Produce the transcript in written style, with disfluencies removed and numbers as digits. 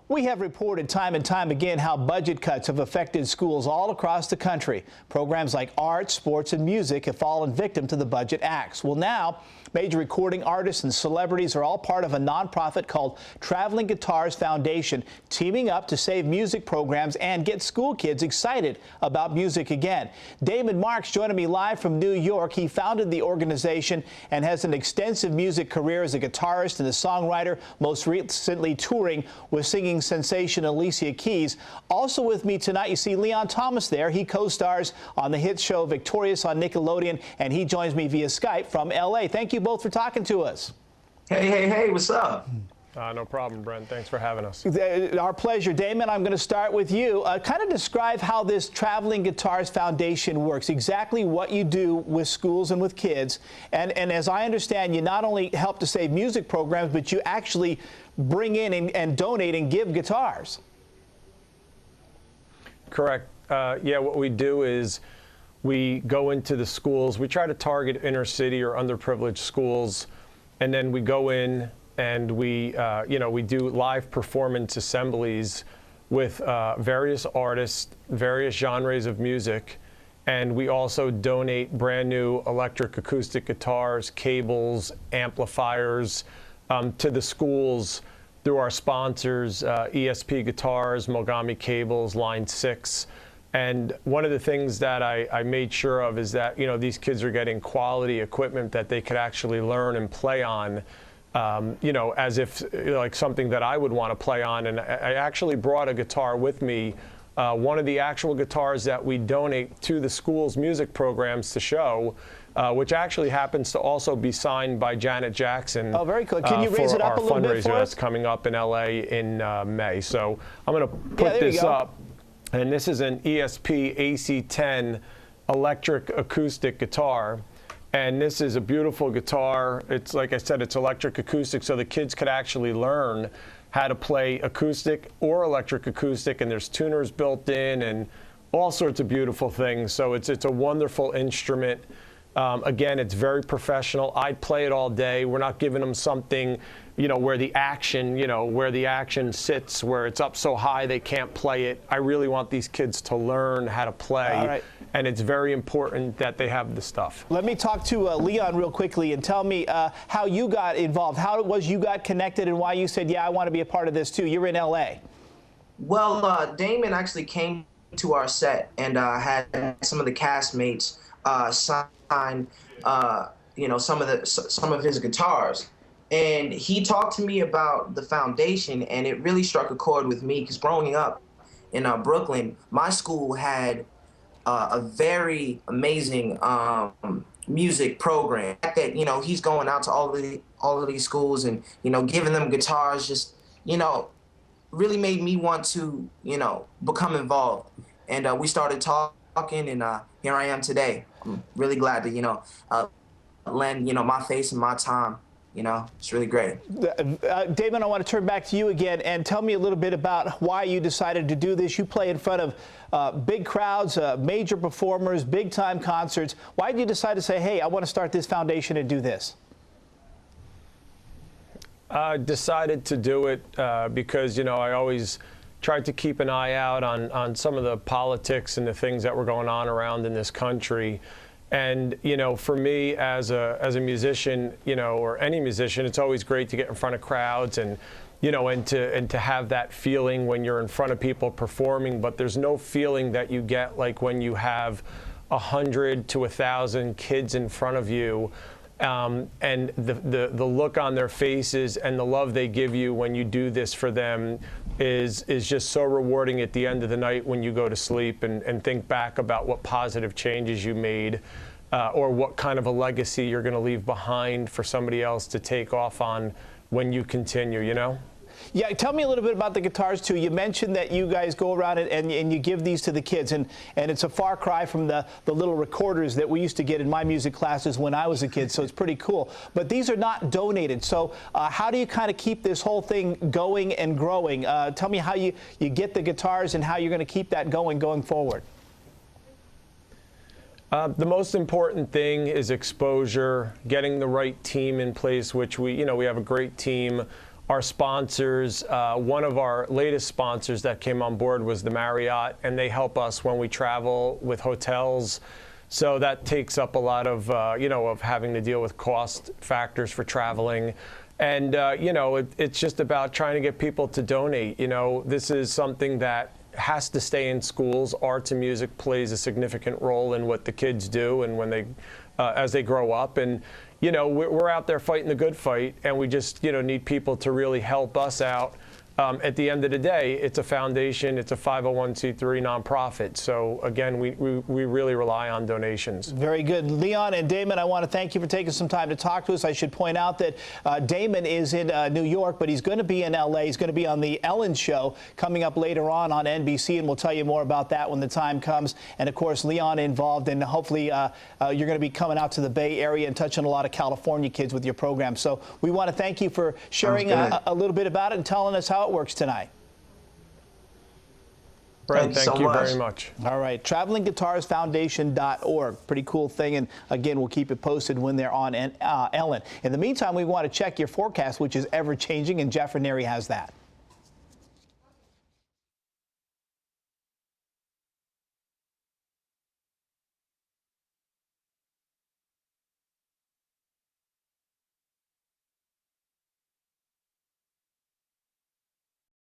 We have reported time and time again how budget cuts have affected schools all across the country. Programs like art, sports, and music have fallen victim to the budget axe. Well, now, major recording artists and celebrities are all part of a nonprofit called Traveling Guitars Foundation, teaming up to save music programs and get school kids excited about music again. Damon Marks joining me live from New York. He founded the organization and has an extensive music career as a guitarist and a songwriter, most recently touring with singing sensation Alicia Keys. Also with me tonight, you see Leon Thomas there. He co-stars on the hit show Victorious on Nickelodeon, and he joins me via Skype from L.A. Thank you both for talking to us. Hey, what's up? No problem, Brent. Thanks for having us. Our pleasure. Damon, I'm going to start with you. Kind of describe how this Traveling Guitars Foundation works, exactly what you do with schools and with kids. And as I understand, you not only help to save music programs, but you actually bring in and donate and give guitars. Correct. Yeah, what we do is we go into the schools. We try to target inner city or underprivileged schools, and then we go in and we do live performance assemblies with various artists, various genres of music, and we also donate brand new electric acoustic guitars, cables, amplifiers to the schools through our sponsors, ESP Guitars, Mogami Cables, Line 6. And one of the things that I made sure of is that, these kids are getting quality equipment that they could actually learn and play on, as if like something that I would want to play on. And I actually brought a guitar with me, one of the actual guitars that we donate to the school's music programs to show, which actually happens to also be signed by Janet Jackson. Oh, very cool. Can you raise it up a little bit for us? For our fundraiser that's coming up in LA in May. So I'm going to put this up. And this is an ESP AC-10 electric acoustic guitar. And this is a beautiful guitar. It's, like I said, it's electric acoustic, so the kids could actually learn how to play acoustic or electric acoustic, and there's tuners built in and all sorts of beautiful things. So it's a wonderful instrument. Again, it's very professional. I'd play it all day. We're not giving them something, where the action sits, where it's up so high they can't play it. I really want these kids to learn how to play. All right. And it's very important that they have the stuff. Let me talk to Leon real quickly and tell me how you got involved. How it was you got connected and why you said, yeah, I want to be a part of this too. You're in L.A. Well, Damon actually came to our set and had some of the castmates sign, some of his guitars. And he talked to me about the foundation, and it really struck a chord with me because growing up in Brooklyn, my school had a very amazing music program. That he's going out to all of these schools and giving them guitars, just really made me want to become involved. And we started talking, and here I am today. I'm really glad to lend my face and my time. It's really great. Damon, I want to turn back to you again and tell me a little bit about why you decided to do this. You play in front of big crowds, major performers, big-time concerts. Why did you decide to say, hey, I want to start this foundation and do this? I decided to do it because, I always tried to keep an eye out on some of the politics and the things that were going on around in this country. And, for me as a musician, or any musician, it's always great to get in front of crowds and, and to have that feeling when you're in front of people performing. But there's no feeling that you get like when you have 100 to 1,000 kids in front of you. And the look on their faces and the love they give you when you do this for them is just so rewarding at the end of the night when you go to sleep and think back about what positive changes you made or what kind of a legacy you're going to leave behind for somebody else to take off on when you continue, Yeah, tell me a little bit about the guitars too. You mentioned that you guys go around and you give these to the kids, and it's a far cry from the little recorders that we used to get in my music classes when I was a kid, so it's pretty cool. But these are not donated, so how do you kind of keep this whole thing going and growing? Tell me how you get the guitars and how you're going to keep that going forward. The most important thing is exposure, getting the right team in place, which we have a great team our sponsors. One of our latest sponsors that came on board was the Marriott, and they help us when we travel with hotels. So that takes up a lot of, of having to deal with cost factors for traveling. And, it's just about trying to get people to donate. This is something that has to stay in schools. Arts and music plays a significant role in what the kids do and when they, as they grow up. And, we're out there fighting the good fight, and we just, need people to really help us out. At the end of the day, it's a foundation, it's a 501c3 nonprofit. So again, we really rely on donations. Very good. Leon and Damon, I want to thank you for taking some time to talk to us. I should point out that Damon is in New York, but he's going to be in LA. He's going to be on the Ellen Show coming up later on NBC, and we'll tell you more about that when the time comes. And of course, Leon involved, and hopefully you're going to be coming out to the Bay Area and touching a lot of California kids with your program. So we want to thank you for sharing a little bit about it and telling us how it works tonight. Brent, thank you very much. All right, travelingguitarsfoundation.org. Pretty cool thing, and again, we'll keep it posted when they're on Ellen. In the meantime, we want to check your forecast, which is ever changing, and Jeff Ranieri has that.